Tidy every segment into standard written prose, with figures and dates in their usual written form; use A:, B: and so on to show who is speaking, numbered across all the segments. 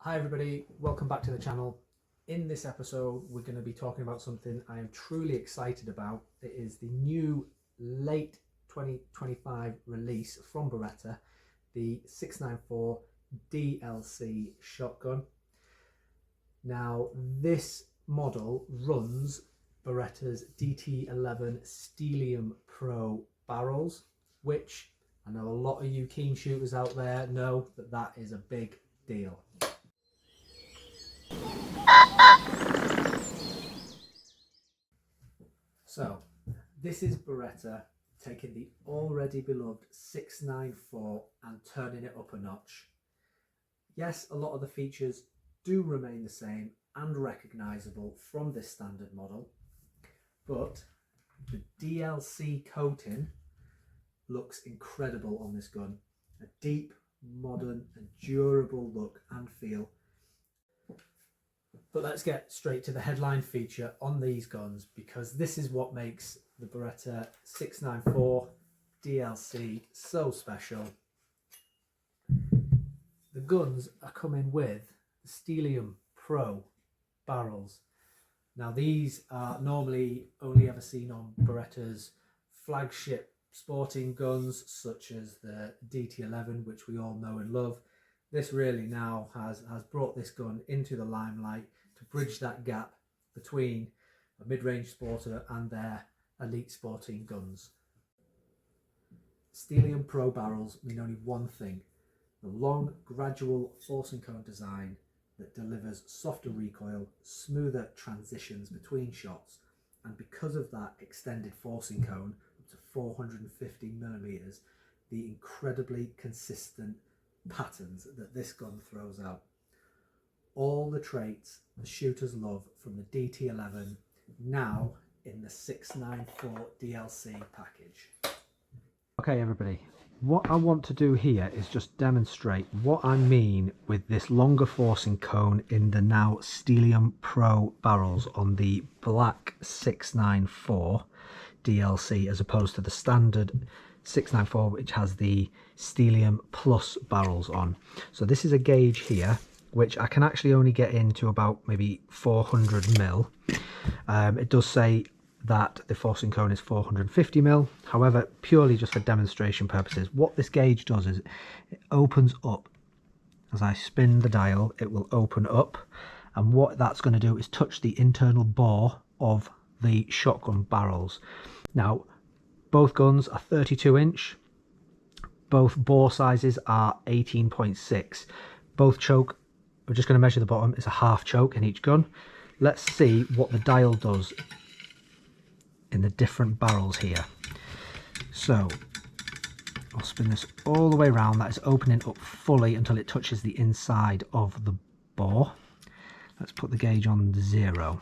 A: Hi everybody, welcome back to the channel. In this episode we're going to be talking about something I am truly excited about. It is the new late 2025 release from Beretta, the 694 DLC shotgun. Now this model runs Beretta's DT11 Steelium Pro barrels, which I know a lot of you keen shooters out there know that is a big deal. So this is Beretta taking the already beloved 694 and turning it up a notch. Yes, a lot of the features do remain the same and recognisable from this standard model, but the DLC coating looks incredible on this gun. A deep, modern and durable look and feel. But let's get straight to the headline feature on these guns, because this is what makes the Beretta 694 DLC so special. The guns are coming with the Steelium Pro barrels. Now these are normally only ever seen on Beretta's flagship sporting guns such as the DT11, which we all know and love. This really now has brought this gun into the limelight to bridge that gap between a mid-range sporter and their elite sporting guns. Steelium Pro barrels mean only one thing: the long, gradual forcing cone design that delivers softer recoil, smoother transitions between shots, and because of that extended forcing cone up to 450mm, the incredibly consistent patterns that this gun throws out. All the traits the shooters love from the DT11, now in the 694 DLC package. Okay everybody, what I want to do here is just demonstrate what I mean with this longer forcing cone in the now Steelium Pro barrels on the black 694 DLC, as opposed to the standard 694 which has the Steelium Plus barrels on. So this is a gauge here which I can actually only get into about maybe 400mm. It does say that the forcing cone is 450mm. However, purely just for demonstration purposes, what this gauge does is it opens up. As I spin the dial, it will open up, and what that's going to do is touch the internal bore of the shotgun barrels. Now both guns are 32-inch, both bore sizes are 18.6, both choke, we're just going to measure the bottom, it's a half choke in each gun. Let's see what the dial does in the different barrels here. So I'll spin this all the way around. That is opening up fully until it touches the inside of the bore. Let's put the gauge on 0.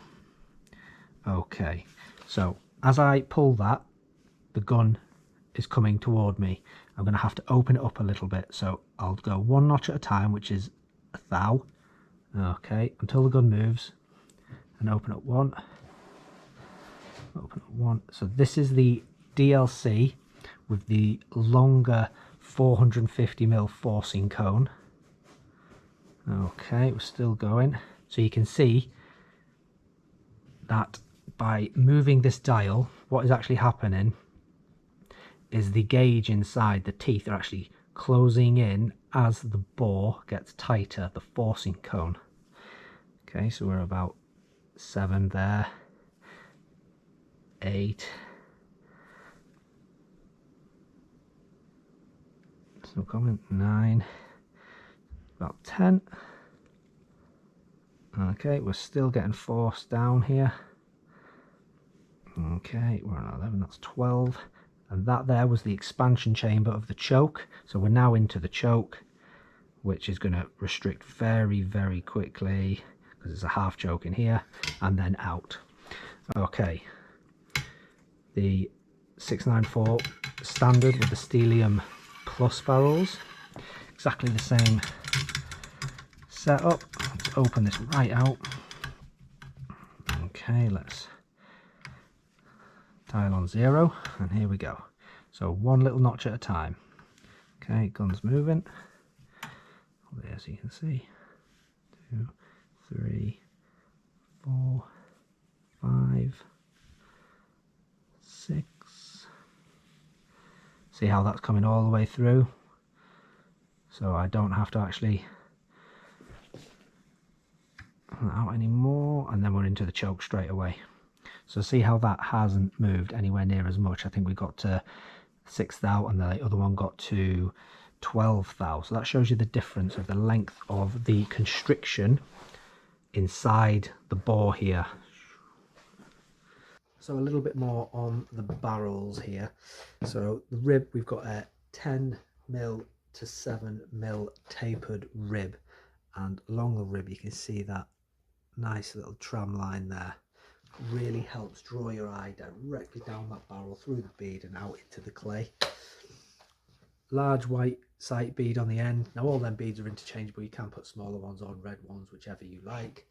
A: Okay, so as I pull that, the gun is coming toward me. I'm going to have to open it up a little bit, so I'll go one notch at a time, which is a thou. Okay, until the gun moves, and open up one, open up one. So this is the DLC with the longer 450mm forcing cone. Okay, we're still going. So you can see that by moving this dial, what is actually happening is the gauge inside the teeth are actually closing in as the bore gets tighter, the forcing cone. Okay, so we're about 7 there, 8, still coming, 9, about 10. Okay, we're still getting forced down here. Okay, we're on 11, that's 12. And that there was the expansion chamber of the choke. So we're now into the choke, which is going to restrict very, very quickly because it's a half choke in here and then out. Okay, the 694 standard with the Steelium Plus barrels, exactly the same setup. Let's open this right out. Okay, let's dial on 0, and here we go. So one little notch at a time. Okay, gun's moving. There, as you can see. 2, 3, 4, 5, 6. See how that's coming all the way through? So I don't have to actually pull that out anymore, and then we're into the choke straight away. So see how that hasn't moved anywhere near as much. I think we got to 6th thou and the other one got to 12th thou. So that shows you the difference of the length of the constriction inside the bore here. So a little bit more on the barrels here. So the rib, we've got a 10mm to 7mm tapered rib, and along the rib you can see that nice little tram line there. Really helps draw your eye directly down that barrel through the bead and out into the clay. Large white sight bead on the end. Now all them beads are interchangeable, you can put smaller ones on, red ones, whichever you like.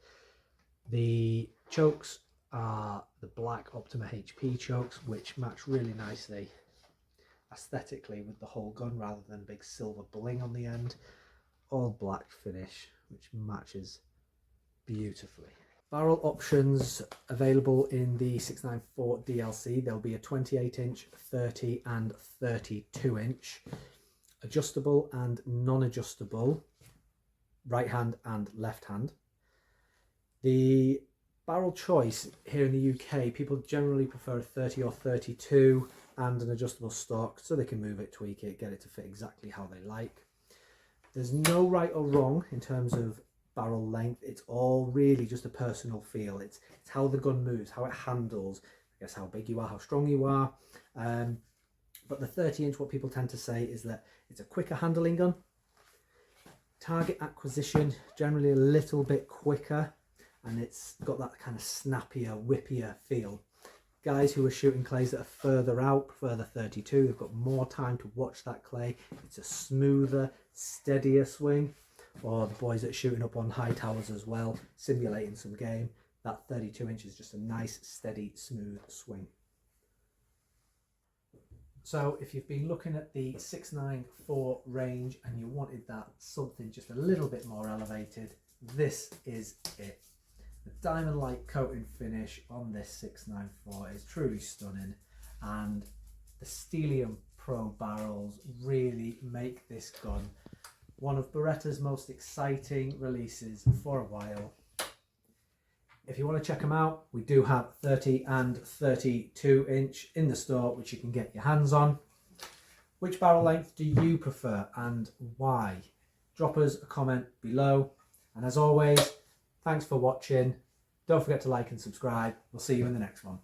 A: The chokes are the black Optima HP chokes, which match really nicely aesthetically with the whole gun rather than big silver bling on the end. All black finish, which matches beautifully. Barrel options available in the 694 DLC. There'll be a 28-inch, 30 and 32-inch, adjustable and non-adjustable, right hand and left hand. The barrel choice here in the UK, people generally prefer a 30 or 32 and an adjustable stock, so they can move it, tweak it, get it to fit exactly how they like. There's no right or wrong in terms of barrel length. It's all really just a personal feel. It's how the gun moves, how it handles, I guess how big you are, how strong you are. But the 30-inch, what people tend to say is that it's a quicker handling gun. Target acquisition, generally a little bit quicker, and it's got that kind of snappier, whippier feel. Guys who are shooting clays that are further out prefer the 32. They've got more time to watch that clay. It's a smoother, steadier swing. Or the boys that are shooting up on high towers as well, simulating some game, that 32-inch is just a nice, steady, smooth swing. So if you've been looking at the 694 range and you wanted that something just a little bit more elevated, this is it. The diamond light coating finish on this 694 is truly stunning, and the Steelium Pro barrels really make this gun one of Beretta's most exciting releases for a while. If you want to check them out, we do have 30 and 32-inch in the store, which you can get your hands on. Which barrel length do you prefer and why? Drop us a comment below. And as always, thanks for watching. Don't forget to like and subscribe. We'll see you in the next one.